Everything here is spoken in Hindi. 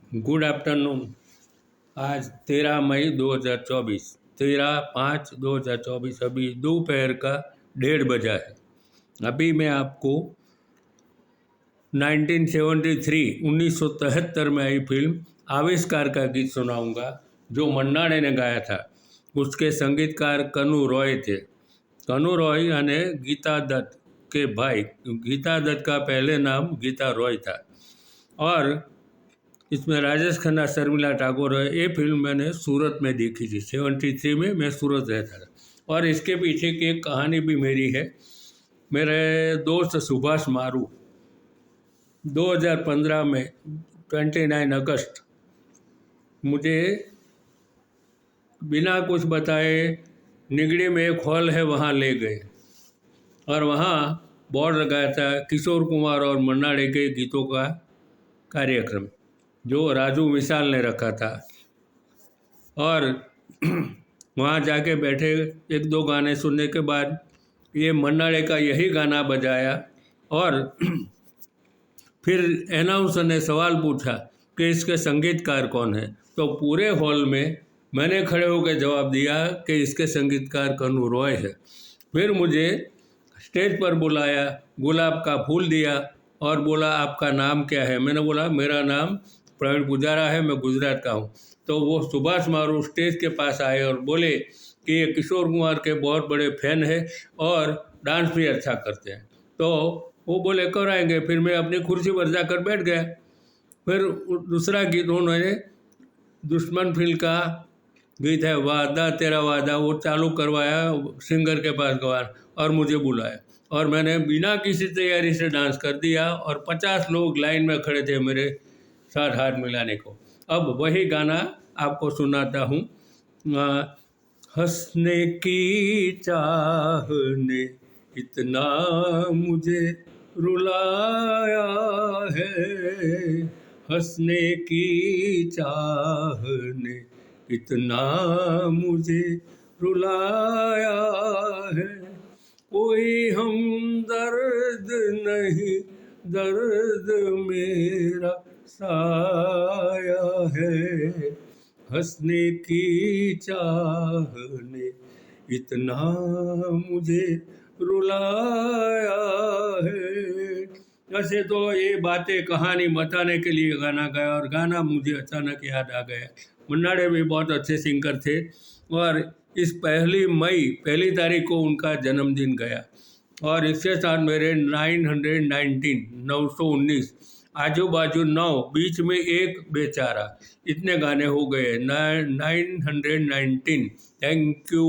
Good afternoon. आज 13 मई 2024, 13/5/2024 अभी दोपहर का 1:30 बजा है। अभी मैं आपको 1973 में आई फिल्म आविष्कार का गीत सुनाऊंगा, जो मन्ना डे ने गाया था। उसके संगीतकार कनु रॉय थे। कनु रॉय यानी गीता दत्त के भाई। गीता दत्त का पहले नाम गीता रॉय था। और इसमें राजेश खन्ना, शर्मिला टैगोर है। ये फिल्म मैंने सूरत में देखी थी। 73 में मैं सूरत रहता था। और इसके पीछे की एक कहानी भी मेरी है। मेरे दोस्त सुभाष मारू 2015 में 29 अगस्त मुझे बिना कुछ बताए निगड़ी में एक हॉल है, वहाँ ले गए। और वहाँ बोर्ड लगाया था किशोर कुमार और मन्ना डे के गीतों का कार्यक्रम, जो राजू विशाल ने रखा था। और वहाँ जाके बैठे, एक दो गाने सुनने के बाद ये मन्ना डे का यही गाना बजाया। और फिर अनाउंसर ने सवाल पूछा कि इसके संगीतकार कौन है। तो पूरे हॉल में मैंने खड़े होकर जवाब दिया कि इसके संगीतकार कनु रॉय है। फिर मुझे स्टेज पर बुलाया, गुलाब का फूल दिया और बोला आपका नाम क्या है। मैंने बोला मेरा नाम प्रवीण पुजारा है, मैं गुजरात का हूँ। तो वो सुभाष मारू स्टेज के पास आए और बोले कि ये किशोर कुमार के बहुत बड़े फैन है और डांस भी अच्छा करते हैं। तो वो बोले कब आएंगे। फिर मैं अपनी कुर्सी पर जाकर बैठ गया। फिर दूसरा गीत उन्होंने दुश्मन फिल्म का गीत है वादा तेरा वादा, वो चालू करवाया, सिंगर के पास गवाया और मुझे बुलाया। और मैंने बिना किसी तैयारी से डांस कर दिया और 50 लोग लाइन में खड़े थे मेरे साथ हाथ मिलाने को। अब वही गाना आपको सुनाता हूँ। हंसने की चाह ने इतना मुझे रुलाया है, हंसने की चाह ने इतना मुझे रुलाया है। कोई हमदर्द नहीं, दर्द मेरा साया है, हंसने की चाह ने इतना मुझे रुलाया है। ऐसे तो ये बातें कहानी बताने के लिए गाना गाया, और गाना मुझे अचानक याद आ गया। मन्ना डे भी बहुत अच्छे सिंगर थे। और इस 1 तारीख को उनका जन्मदिन गया। और इसके साथ मेरे 919 आजू बाजू 9, बीच में एक बेचारा, इतने गाने हो गए 919। Thank you.